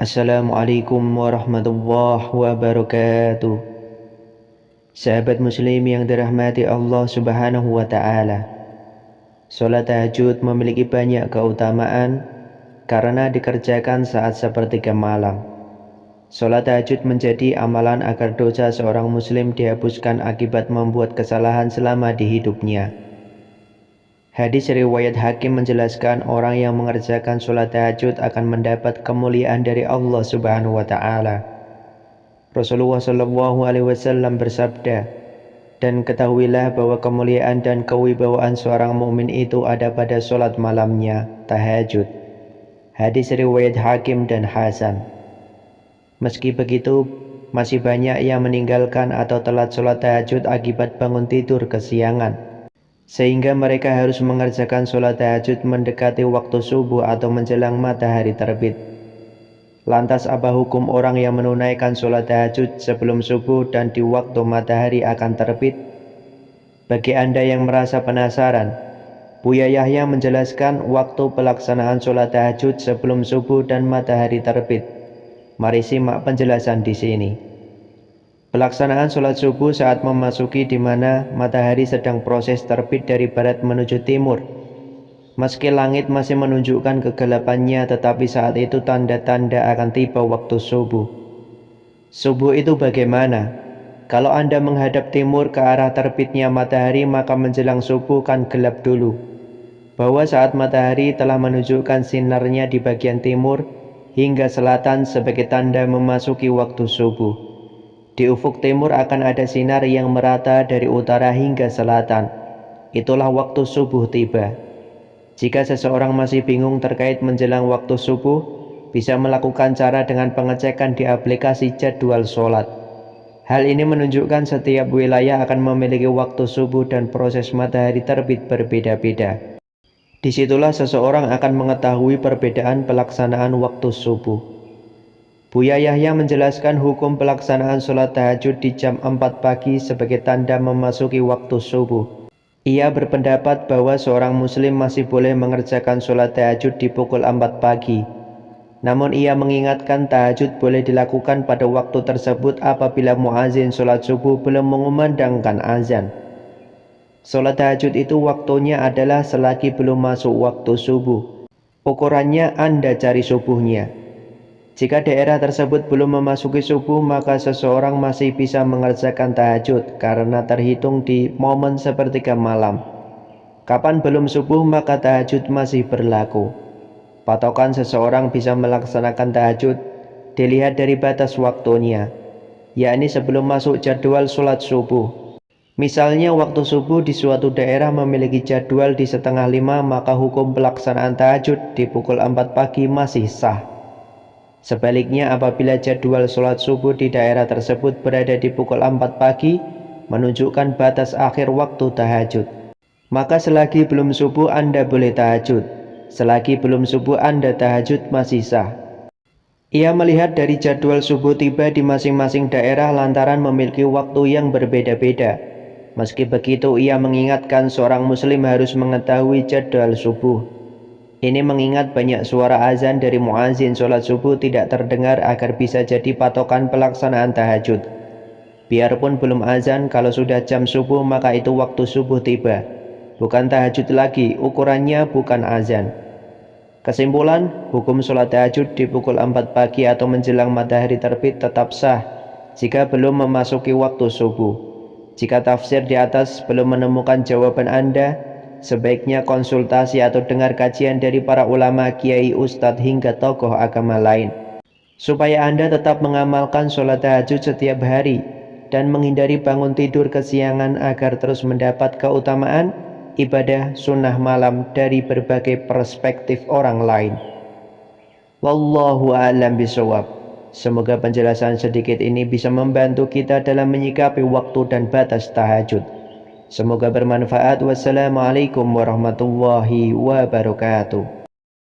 Assalamualaikum warahmatullahi wabarakatuh. Sahabat muslim yang dirahmati Allah subhanahu wa ta'ala, sholat tahajud memiliki banyak keutamaan karena dikerjakan saat sepertiga malam. Sholat tahajud menjadi amalan agar dosa seorang muslim dihapuskan akibat membuat kesalahan selama di hidupnya. Hadis riwayat Hakim menjelaskan orang yang mengerjakan sholat tahajud akan mendapat kemuliaan dari Allah subhanahu wa ta'ala. Rasulullah SAW bersabda, "Dan ketahuilah bahwa kemuliaan dan kewibawaan seorang mukmin itu ada pada sholat malamnya, tahajud." Hadis riwayat Hakim dan Hasan. Meski begitu, masih banyak yang meninggalkan atau telat sholat tahajud akibat bangun tidur kesiangan, sehingga mereka harus mengerjakan sholat tahajud mendekati waktu subuh atau menjelang matahari terbit. Lantas apa hukum orang yang menunaikan sholat tahajud sebelum subuh dan di waktu matahari akan terbit? Bagi Anda yang merasa penasaran, Buya Yahya menjelaskan waktu pelaksanaan sholat tahajud sebelum subuh dan matahari terbit. Mari simak penjelasan di sini. Pelaksanaan sholat subuh saat memasuki di mana matahari sedang proses terbit dari barat menuju timur. Meski langit masih menunjukkan kegelapannya, tetapi saat itu tanda-tanda akan tiba waktu subuh. Subuh itu bagaimana? Kalau Anda menghadap timur ke arah terbitnya matahari, maka menjelang subuh kan gelap dulu. Bahwa saat matahari telah menunjukkan sinarnya di bagian timur hingga selatan sebagai tanda memasuki waktu subuh. Di ufuk timur akan ada sinar yang merata dari utara hingga selatan. Itulah waktu subuh tiba. Jika seseorang masih bingung terkait menjelang waktu subuh, bisa melakukan cara dengan pengecekan di aplikasi jadwal sholat. Hal ini menunjukkan setiap wilayah akan memiliki waktu subuh dan proses matahari terbit berbeda-beda. Disitulah seseorang akan mengetahui perbedaan pelaksanaan waktu subuh. Buya Yahya menjelaskan hukum pelaksanaan sholat tahajud di jam 4 pagi sebagai tanda memasuki waktu subuh. Ia berpendapat bahwa seorang muslim masih boleh mengerjakan sholat tahajud di pukul 4 pagi. Namun ia mengingatkan tahajud boleh dilakukan pada waktu tersebut apabila muazin sholat subuh belum mengumandangkan azan. Sholat tahajud itu waktunya adalah selagi belum masuk waktu subuh. Ukurannya Anda cari subuhnya. Jika daerah tersebut belum memasuki subuh, maka seseorang masih bisa mengerjakan tahajud karena terhitung di momen sepertiga malam. Kapan belum subuh, maka tahajud masih berlaku. Patokan seseorang bisa melaksanakan tahajud dilihat dari batas waktunya, yakni sebelum masuk jadwal sholat subuh. Misalnya waktu subuh di suatu daerah memiliki jadwal di setengah 5, maka hukum pelaksanaan tahajud di pukul 4 pagi masih sah. Sebaliknya, apabila jadwal sholat subuh di daerah tersebut berada di pukul 4 pagi, menunjukkan batas akhir waktu tahajud, maka selagi belum subuh Anda boleh tahajud. Selagi belum subuh Anda tahajud masih sah. Ia melihat dari jadwal subuh tiba di masing-masing daerah lantaran memiliki waktu yang berbeda-beda. Meski begitu, ia mengingatkan seorang muslim harus mengetahui jadwal subuh. Ini mengingat banyak suara azan dari muazin sholat subuh tidak terdengar agar bisa jadi patokan pelaksanaan tahajud. Biarpun belum azan, kalau sudah jam subuh maka itu waktu subuh tiba. Bukan tahajud lagi, ukurannya bukan azan. Kesimpulan, hukum sholat tahajud di pukul 4 pagi atau menjelang matahari terbit tetap sah jika belum memasuki waktu subuh. Jika tafsir di atas belum menemukan jawaban Anda, sebaiknya konsultasi atau dengar kajian dari para ulama, kiai, ustadz, hingga tokoh agama lain, supaya Anda tetap mengamalkan sholat tahajud setiap hari dan menghindari bangun tidur kesiangan agar terus mendapat keutamaan ibadah sunnah malam dari berbagai perspektif orang lain. Wallahu a'lam bishawab. Semoga penjelasan sedikit ini bisa membantu kita dalam menyikapi waktu dan batas tahajud. Semoga bermanfaat. Wassalamualaikum warahmatullahi wabarakatuh.